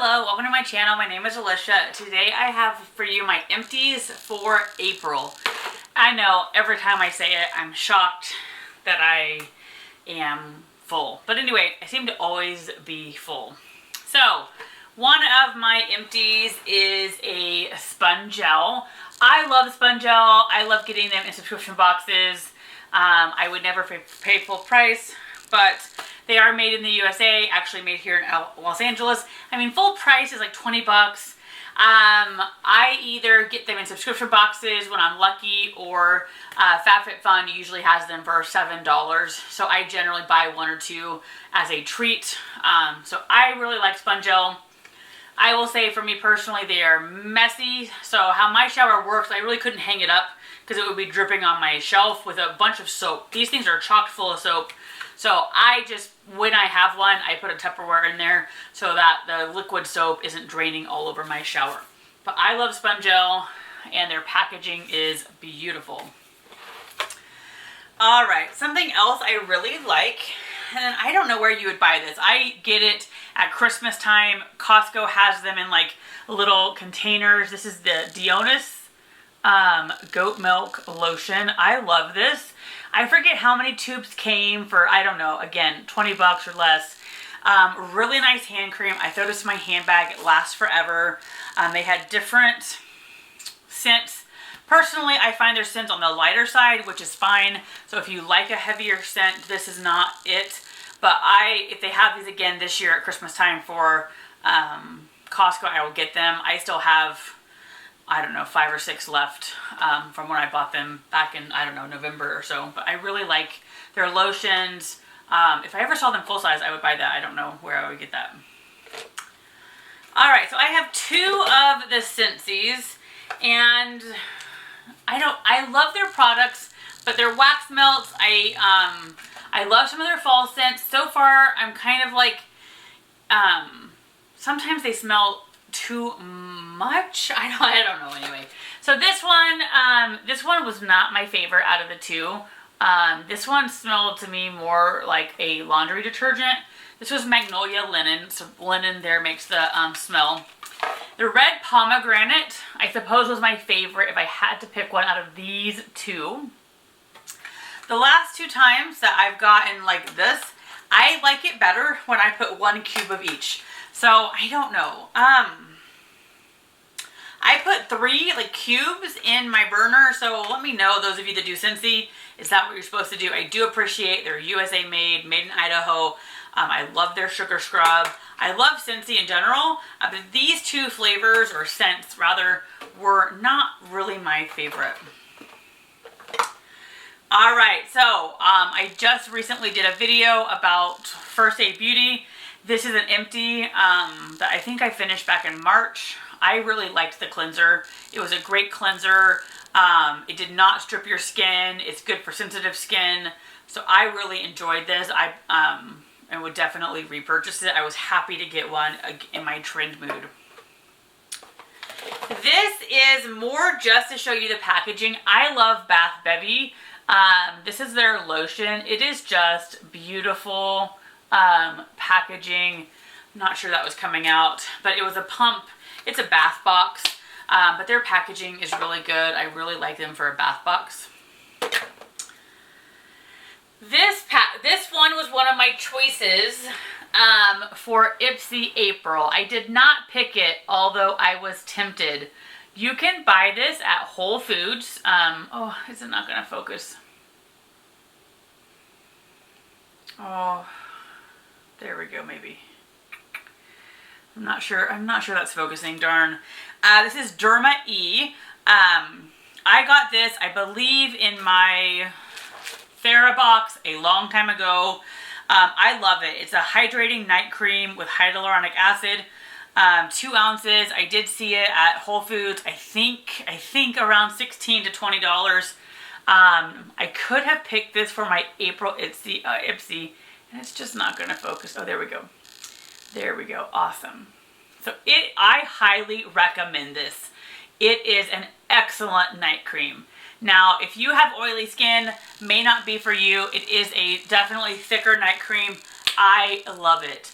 Hello, welcome to my channel. My name is Alicia. Today I have for you my empties for April. I know every time I say it, I'm shocked that I am full. But anyway, I seem to always be full. So, one of my empties is a sponge gel. I love sponge gel. I love getting them in subscription boxes. I would never pay full price, but they are made in the USA, actually made here in Los Angeles. I mean, full price is like 20 bucks. I either get them in subscription boxes when I'm lucky, or FabFitFun usually has them for $7. So I generally buy one or two as a treat. So I really like sponge gel. I will say for me personally, they are messy. So how my shower works, I really couldn't hang it up because it would be dripping on my shelf with a bunch of soap. These things are chock full of soap. So I just, when I have one, I put a Tupperware in there so that the liquid soap isn't draining all over my shower. But I love sponge gel and their packaging is beautiful. Alright, something else I really like, and I don't know where you would buy this. I get it at Christmas time. Costco has them in like little containers. This is the Dionys goat milk lotion. I love this. I forget how many tubes came for, I don't know, again, 20 bucks or less. Really nice hand cream. I throw this in my handbag. It lasts forever. They had different scents. Personally, I find their scents on the lighter side, which is fine. So if you like a heavier scent, this is not it. But if they have these again this year at Christmas time for Costco, I will get them. I still have, I don't know, 5 or 6 left from when I bought them back in, I don't know, November or so. But I really like their lotions. If I ever saw them full size, I would buy that. I don't know where I would get that. Alright, so I have 2 of the Scentsies, and I love their products, but their wax melts, I love some of their fall scents. So far, I'm kind of like, sometimes they smell too much. I don't know anyway. So this one was not my favorite out of the 2. This one smelled to me more like a laundry detergent. This was Magnolia Linen, so linen there makes the smell. The red pomegranate, I suppose, was my favorite if I had to pick one out of these 2. The last 2 times that I've gotten like this, I like it better when I put 1 cube of each. So, I don't know. I put 3 like cubes in my burner, so let me know, those of you that do Scentsy, is that what you're supposed to do? I do appreciate they're USA made in Idaho. I love their sugar scrub. I love Scentsy in general, but these 2 flavors, or scents rather, were not really my favorite. Alright, so I just recently did a video about First Aid Beauty. This is an empty that I think I finished back in March. I really liked the cleanser. It was a great cleanser. It did not strip your skin. It's good for sensitive skin. So I really enjoyed this. I would definitely repurchase it. I was happy to get one in my trend mood. This is more just to show you the packaging. I love Bath Bevy. This is their lotion. It is just beautiful packaging. I'm not sure that was coming out, but it was a pump. It's a bath box, but their packaging is really good. I really like them for a bath box. This one was one of my choices for Ipsy April. I did not pick it, although I was tempted. You can buy this at Whole Foods. Oh, is it not going to focus? Oh, there we go, maybe. I'm not sure that's focusing, darn. This is Derma E. I got this, I believe, in my TheraBox a long time ago. I love it. It's a hydrating night cream with hyaluronic acid. 2 ounces. I did see it at Whole Foods. I think around $16 to $20. I could have picked this for my April Ipsy, and it's just not going to focus. Oh, there we go. There we go. Awesome. So I highly recommend this. It is an excellent night cream. Now, if you have oily skin, may not be for you. It is a definitely thicker night cream. I love it.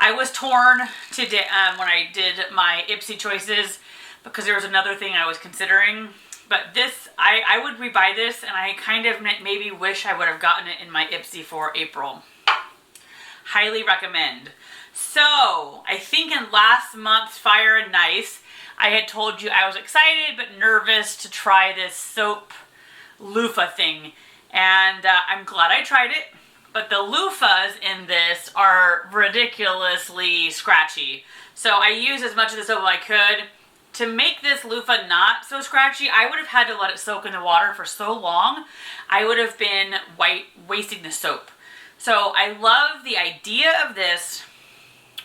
I was torn today when I did my Ipsy choices because there was another thing I was considering. But this, I would rebuy this, and I kind of maybe wish I would have gotten it in my Ipsy for April. Highly recommend. So, I think in last month's Fire and Nice, I had told you I was excited but nervous to try this soap loofah thing. And I'm glad I tried it. But the loofahs in this are ridiculously scratchy. So I used as much of the soap as I could. To make this loofah not so scratchy, I would have had to let it soak in the water for so long. I would have been wasting the soap. So I love the idea of this,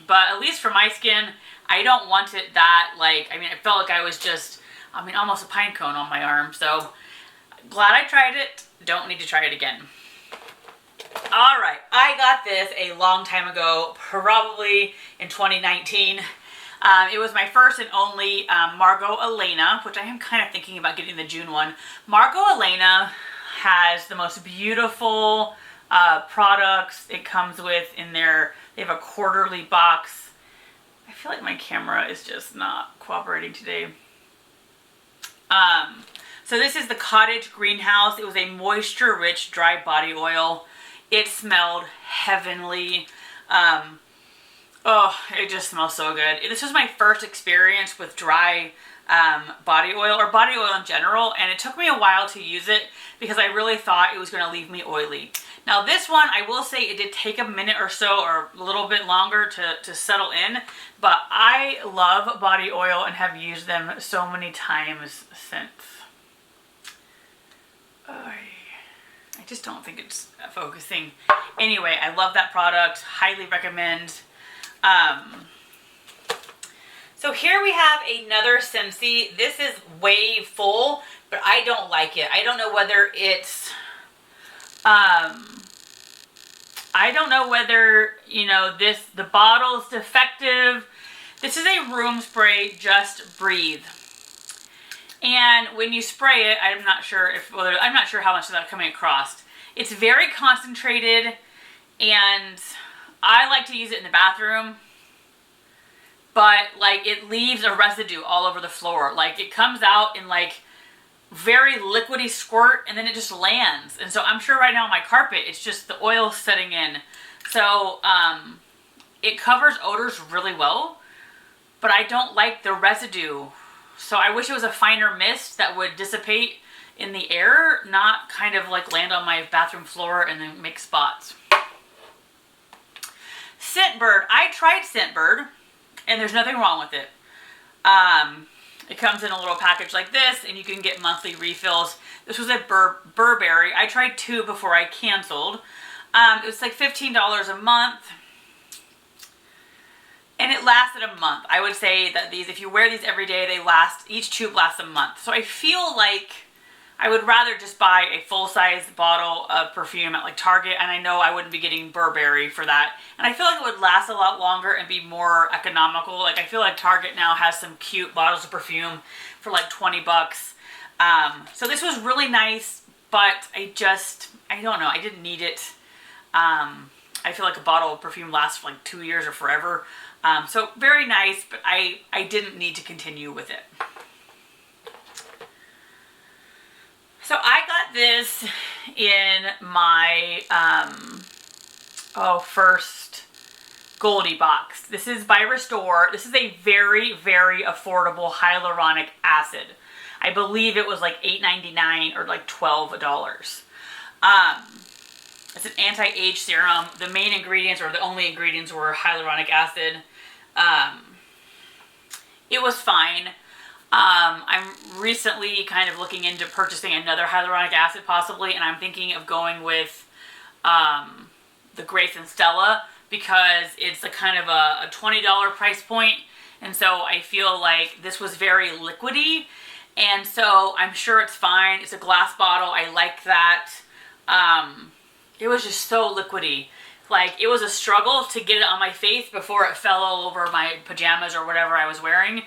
but at least for my skin, I don't want it that, like, I mean, I felt like I was just, almost a pine cone on my arm. So glad I tried it. Don't need to try it again. All right, I got this a long time ago, probably in 2019. It was my first and only Margot Elena, which I am kind of thinking about getting the June one. Margot Elena has the most beautiful products it comes with in there. They have a quarterly box. I feel like my camera is just not cooperating today. So this is the Cottage Greenhouse. It was a moisture-rich dry body oil. It smelled heavenly. Oh, it just smells so good. This was my first experience with dry body oil, or body oil in general, and it took me a while to use it because I really thought it was going to leave me oily. Now this one, I will say it did take a minute or so, or a little bit longer to settle in, but I love body oil and have used them so many times since. I just don't think it's focusing. Anyway, I love that product. Highly recommend. So here we have another Scentsy. This is way full, but I don't like it. I don't know whether it's, you know, the bottle's defective. This is a room spray, Just Breathe. And when you spray it, I'm not sure how much of that coming across. It's very concentrated, and I like to use it in the bathroom, but like it leaves a residue all over the floor. Like it comes out in like very liquidy squirt, and then it just lands. And so I'm sure right now on my carpet, it's just the oil setting in. So it covers odors really well, but I don't like the residue. So I wish it was a finer mist that would dissipate in the air, not kind of like land on my bathroom floor and then make spots. Scentbird. I tried Scentbird, and there's nothing wrong with it. It comes in a little package like this, and you can get monthly refills. This was a Burberry. I tried 2 before I canceled. It was like $15 a month. And it lasted a month. I would say that these, if you wear these every day, they last, each tube lasts a month. So I feel like I would rather just buy a full-size bottle of perfume at like Target, and I know I wouldn't be getting Burberry for that. And I feel like it would last a lot longer and be more economical. Like I feel like Target now has some cute bottles of perfume for like 20 bucks. So this was really nice, but I don't know, I didn't need it. I feel like a bottle of perfume lasts for like 2 years or forever. So very nice, but I didn't need to continue with it. So I got this in my first Goldie Boxed. This is by Restore. This is a very, very affordable hyaluronic acid. I believe it was like $8.99 or like $12. It's an anti-age serum. The main ingredients, or the only ingredients, were hyaluronic acid. It was fine. I'm recently kind of looking into purchasing another hyaluronic acid possibly, and I'm thinking of going with the Grace and Stella, because it's a kind of a $20 price point, and so I feel like this was very liquidy, and so I'm sure it's fine. It's a glass bottle. I like that. It was just so liquidy. Like, it was a struggle to get it on my face before it fell all over my pajamas or whatever I was wearing.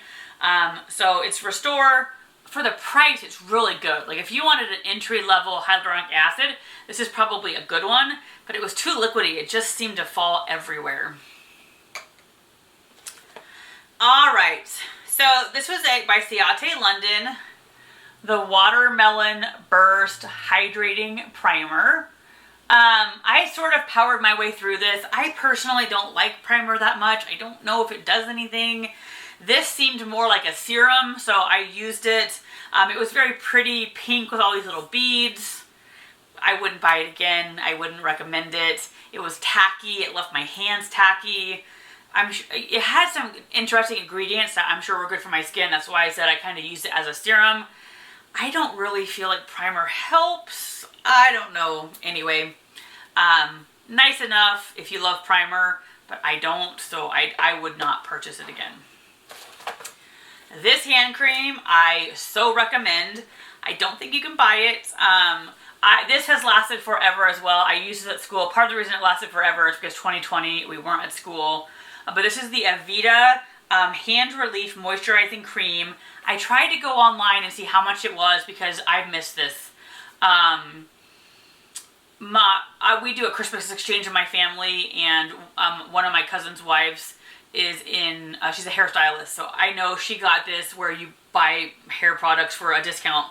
So it's Restore. For the price, it's really good. Like, if you wanted an entry-level hyaluronic acid, this is probably a good one, but it was too liquidy. It just seemed to fall everywhere. All right, so this was by Ciate London, the Watermelon Burst Hydrating Primer. I sort of powered my way through this. I personally don't like primer that much. I don't know if it does anything. This seemed more like a serum, so I used it. It was very pretty pink with all these little beads. I wouldn't buy it again. I wouldn't recommend it. It was tacky. It left my hands tacky. It had some interesting ingredients that I'm sure were good for my skin. That's why I said I kind of used it as a serum. I don't really feel like primer helps. I don't know. Anyway, nice enough if you love primer, but I don't, so I would not purchase it again. This hand cream, I so recommend. I don't think you can buy it. This has lasted forever as well. I used it at school. Part of the reason it lasted forever is because 2020, we weren't at school. But this is the Avita Hand Relief Moisturizing Cream. I tried to go online and see how much it was because I've missed this. We do a Christmas exchange in my family, and one of my cousin's wives is she's a hairstylist, so I know she got this where you buy hair products for a discount.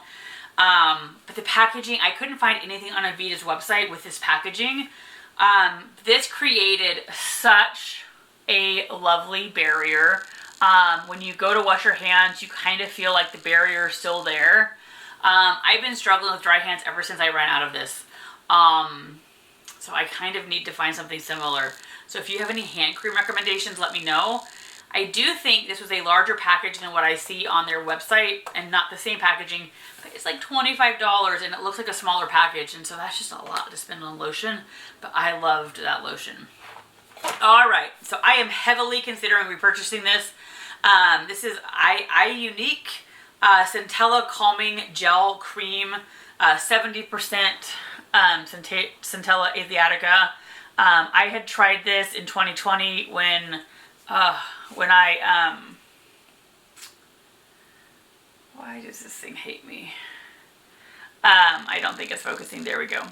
But the packaging, I couldn't find anything on Avita's website with this packaging. This created such a lovely barrier. When you go to wash your hands, you kind of feel like the barrier is still there. I've been struggling with dry hands ever since I ran out of this. So I kind of need to find something similar. So if you have any hand cream recommendations, let me know. I do think this was a larger package than what I see on their website, and not the same packaging, but it's like $25 and it looks like a smaller package, and so that's just a lot to spend on lotion, but I loved that lotion. Alright, so I am heavily considering repurchasing this. This is Unique Cintella Calming Gel Cream, 70% Cintella Asiatica. I had tried this in 2020 when I, why does this thing hate me? I don't think it's focusing. There we go.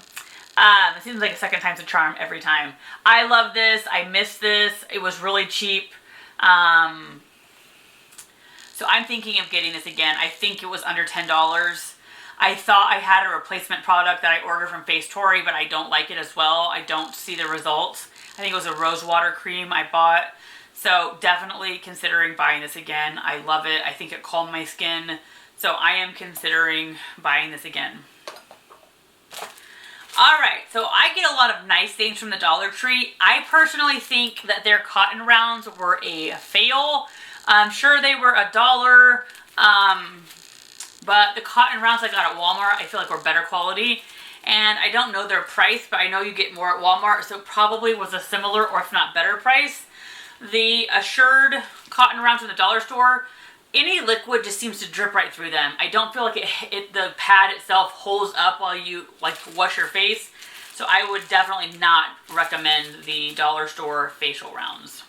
It seems like a second time's a charm every time. I love this. I miss this. It was really cheap. So I'm thinking of getting this again. I think it was under $10. I thought I had a replacement product that I ordered from Facetory, but I don't like it as well. I don't see the results. I think it was a rose water cream I bought. So definitely considering buying this again. I love it. I think it calmed my skin. So I am considering buying this again. Alright, so I get a lot of nice things from the Dollar Tree. I personally think that their cotton rounds were a fail. I'm sure they were $1. But the cotton rounds I got at Walmart, I feel like were better quality. And I don't know their price, but I know you get more at Walmart, so it probably was a similar or if not better price. The Assured cotton rounds from the dollar store, any liquid just seems to drip right through them. I don't feel like the pad itself holds up while you wash your face. So I would definitely not recommend the dollar store facial rounds.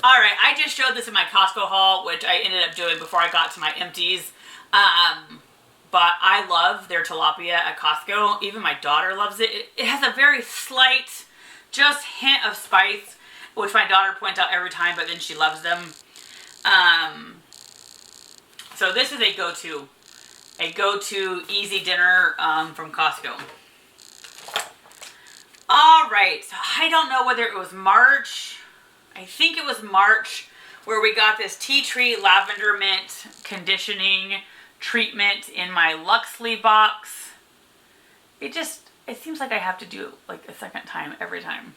Alright, I just showed this in my Costco haul, which I ended up doing before I got to my empties. But I love their tilapia at Costco. Even my daughter loves it. It has a very slight, just hint of spice, which my daughter points out every time, but then she loves them. So this is a go-to easy dinner from Costco. Alright, so I don't know whether it was March. I think it was March where we got this tea tree lavender mint conditioning treatment in my Luxely box. It seems like I have to do it like a second time every time.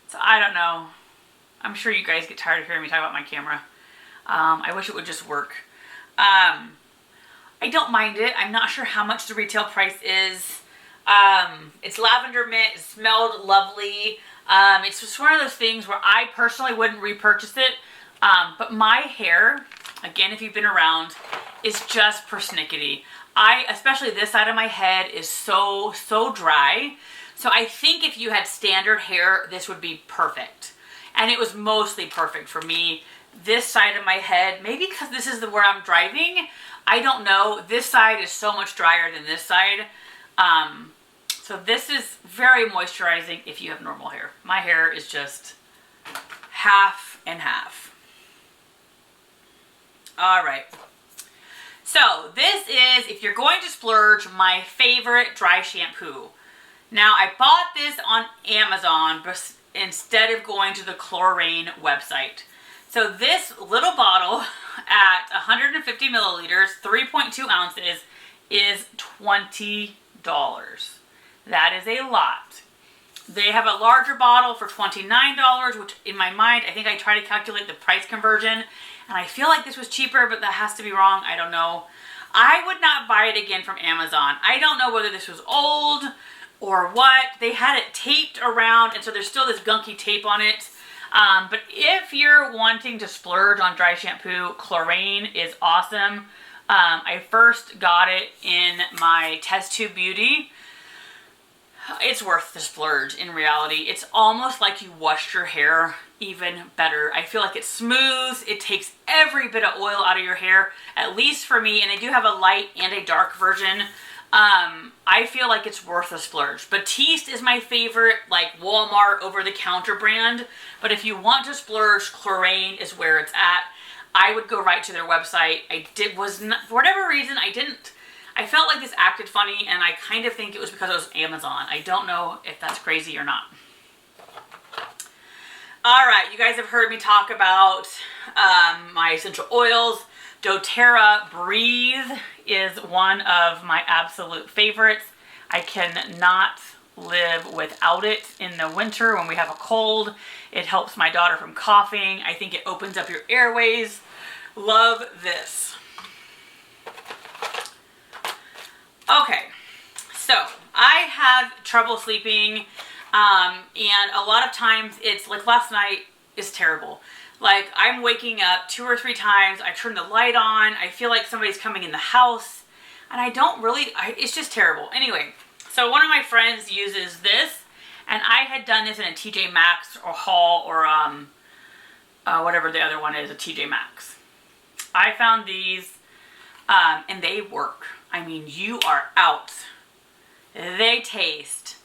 So I don't know. I'm sure you guys get tired of hearing me talk about my camera. I wish it would just work. I don't mind it. I'm not sure how much the retail price is. It's lavender mint. It smelled lovely. It's just one of those things where I personally wouldn't repurchase it. But my hair, again, if you've been around, is just persnickety. Especially this side of my head is so dry. So I think if you had standard hair, this would be perfect. And it was mostly perfect for me. This side of my head, maybe because this is where I'm driving, I don't know. This side is so much drier than this side. So this is very moisturizing if you have normal hair. My hair is just half and half. All right. So this is, if you're going to splurge, my favorite dry shampoo. Now I bought this on Amazon instead of going to the Chlorane website. So this little bottle at 150 milliliters, 3.2 ounces, is $20. That is a lot. They have a larger bottle for $29, which in my mind, I think I try to calculate the price conversion, and I feel like this was cheaper, but that has to be wrong. I don't know. I would not buy it again from Amazon. I don't know whether this was old or what. They had it taped around, and so there's still this gunky tape on it. But if you're wanting to splurge on dry shampoo, Chlorane is awesome. I first got it in my Test Tube Beauty. It's worth the splurge in reality. It's almost like you washed your hair even better. I feel like it's smooth. It takes every bit of oil out of your hair, at least for me. And they do have a light and a dark version. I feel like it's worth a splurge. Batiste is my favorite, like Walmart over-the-counter brand. But if you want to splurge, Chlorane is where it's at. I would go right to their website. For whatever reason, I felt like this acted funny, and I kind of think it was because it was Amazon. I don't know if that's crazy or not. All right, you guys have heard me talk about my essential oils. Doterra Breathe is one of my absolute favorites. I cannot live without it in the winter when we have a cold. It helps my daughter from coughing. I think it opens up your airways. Love this. Okay, so I have trouble sleeping, and a lot of times it's like last night is terrible. Like I'm waking up 2 or 3 times, I turn the light on, I feel like somebody's coming in the house, and it's just terrible. Anyway, so one of my friends uses this, and I had done this in a TJ Maxx or haul or whatever the other one is, a TJ Maxx. I found these, and they work. I mean, you are out. They taste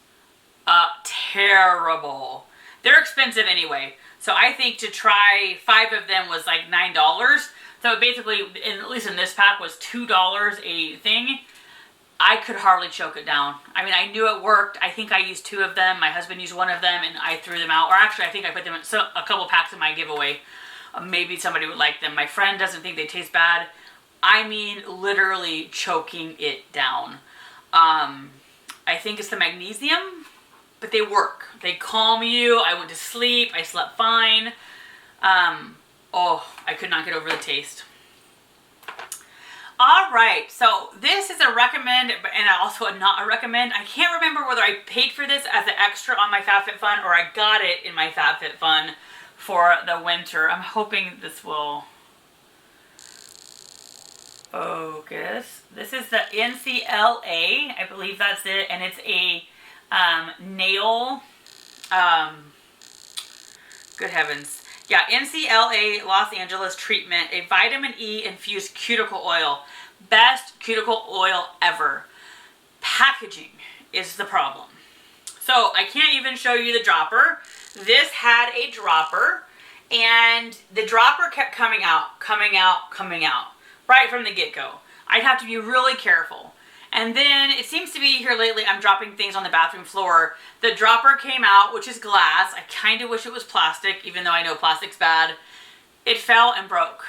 terrible. They're expensive anyway. So I think to try 5 of them was like $9. So basically, at least in this pack, was $2 a thing. I could hardly choke it down. I mean, I knew it worked. I think I used 2 of them. My husband used 1 of them, and I threw them out. Or actually, I think I put them in a couple packs in my giveaway. Maybe somebody would like them. My friend doesn't think they taste bad. I mean, literally choking it down. I think it's the magnesium, but they work. They calm you. I went to sleep. I slept fine. Oh, I could not get over the taste. All right, so this is a recommend and also a not a recommend. I can't remember whether I paid for this as an extra on my FabFitFun or I got it in my FabFitFun for the winter. I'm hoping this will focus. This is the NCLA, I believe that's it, and it's a nail, good heavens. Yeah, NCLA Los Angeles treatment, a vitamin E infused cuticle oil. Best cuticle oil ever. Packaging is the problem. So I can't even show you the dropper. This had a dropper, and the dropper kept coming out, right from the get-go. I'd have to be really careful. And then it seems to be here lately, I'm dropping things on the bathroom floor. The dropper came out, which is glass. I kind of wish it was plastic, even though I know plastic's bad. It fell and broke.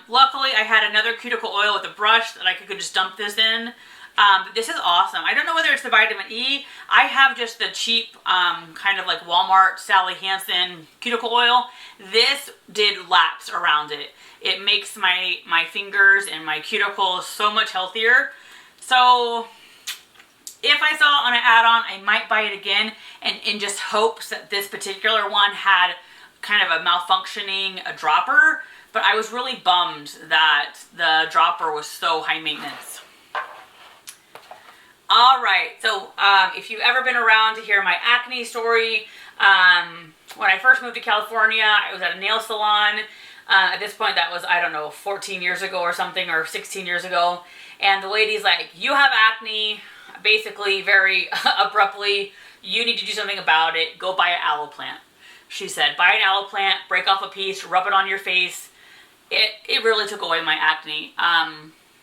Luckily, I had another cuticle oil with a brush that I could just dump this in. But this is awesome. I don't know whether it's the vitamin E. I have just the cheap, kind of like Walmart Sally Hansen cuticle oil. This did laps around it. It makes my fingers and my cuticles so much healthier. So if I saw it on an add-on, I might buy it again, and in just hopes that this particular one had kind of a malfunctioning dropper. But I was really bummed that the dropper was so high maintenance. All right, so if you've ever been around to hear my acne story, when I first moved to California, I was at a nail salon. At this point, that was, I don't know, 14 years ago or something, or 16 years ago. And the lady's like, you have acne, basically very abruptly. You need to do something about it. Go buy an aloe plant. she said, buy an aloe plant, break off a piece, rub it on your face. It really took away my acne. I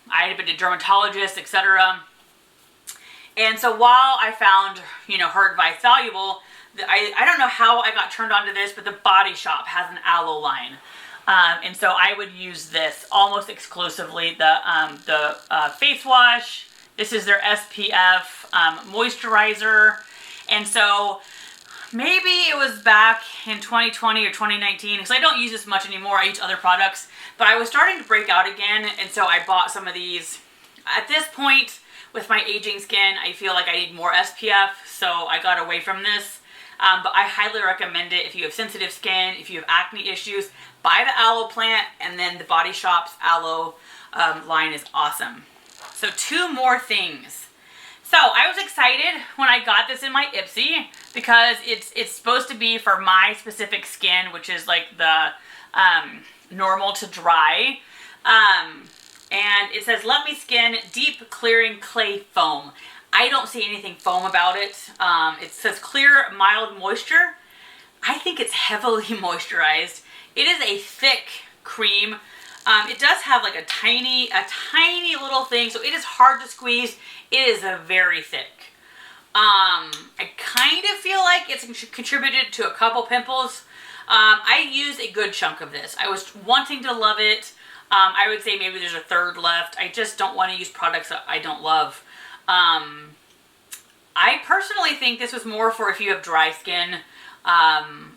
had been to dermatologists, etc. And so while I found, you know, her advice valuable, I don't know how I got turned on to this, but the Body Shop has an aloe line. And so I would use this almost exclusively, the face wash. This is their SPF Moisturizer. And so maybe it was back in 2020 or 2019, because I don't use this much anymore. I use other products, but I was starting to break out again, and so I bought some of these. At this point, with my aging skin, I feel like I need more SPF, so I got away from this. But I highly recommend it if you have sensitive skin, if you have acne issues. Buy the aloe plant, and then the Body Shop's aloe line is awesome. So 2 more things. So I was excited when I got this in my Ipsy, because it's supposed to be for my specific skin, which is like the normal to dry. And it says, Let Me Skin Deep Clearing Clay Foam. I don't see anything foam about it. It says clear, mild moisture. I think it's heavily moisturized. It is a thick cream. It does have like a tiny little thing, so it is hard to squeeze. It is very thick. I kind of feel like it's contributed to a couple pimples. I used a good chunk of this. I was wanting to love it. I would say maybe there's a third left. I just don't want to use products that I don't love. I personally think this was more for if you have dry skin.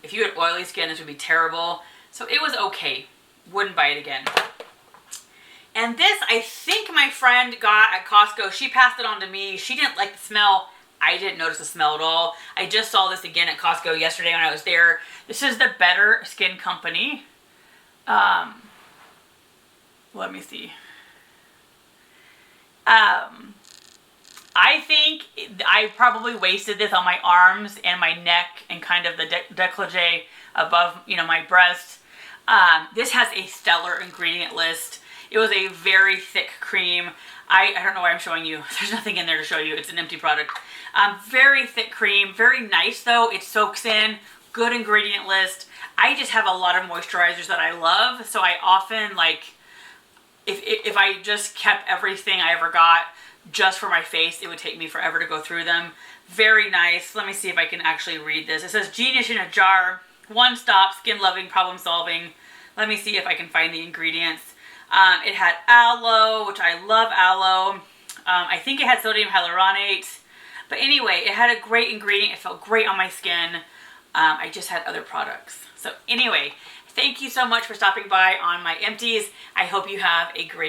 If you had oily skin, this would be terrible. So it was okay. Wouldn't buy it again. And this, I think my friend got at Costco. She passed it on to me. She didn't like the smell. I didn't notice the smell at all. I just saw this again at Costco yesterday when I was there. This is the Better Skin Company. Let me see. I think I probably wasted this on my arms and my neck and kind of the décolleté above, you know, my breast. This has a stellar ingredient list. It was a very thick cream. I don't know why I'm showing you. There's nothing in there to show you. It's an empty product. Very thick cream. Very nice though. It soaks in. Good ingredient list. I just have a lot of moisturizers that I love. So I often like, if I just kept everything I ever got just for my face, it would take me forever to go through them. Very nice. Let me see if I can actually read this. It says genius in a jar. One stop, skin loving, problem solving. Let me see if I can find the ingredients. It had aloe, which I love aloe. I think it had sodium hyaluronate. But anyway, it had a great ingredient. It felt great on my skin. I just had other products. So anyway, thank you so much for stopping by on my empties. I hope you have a great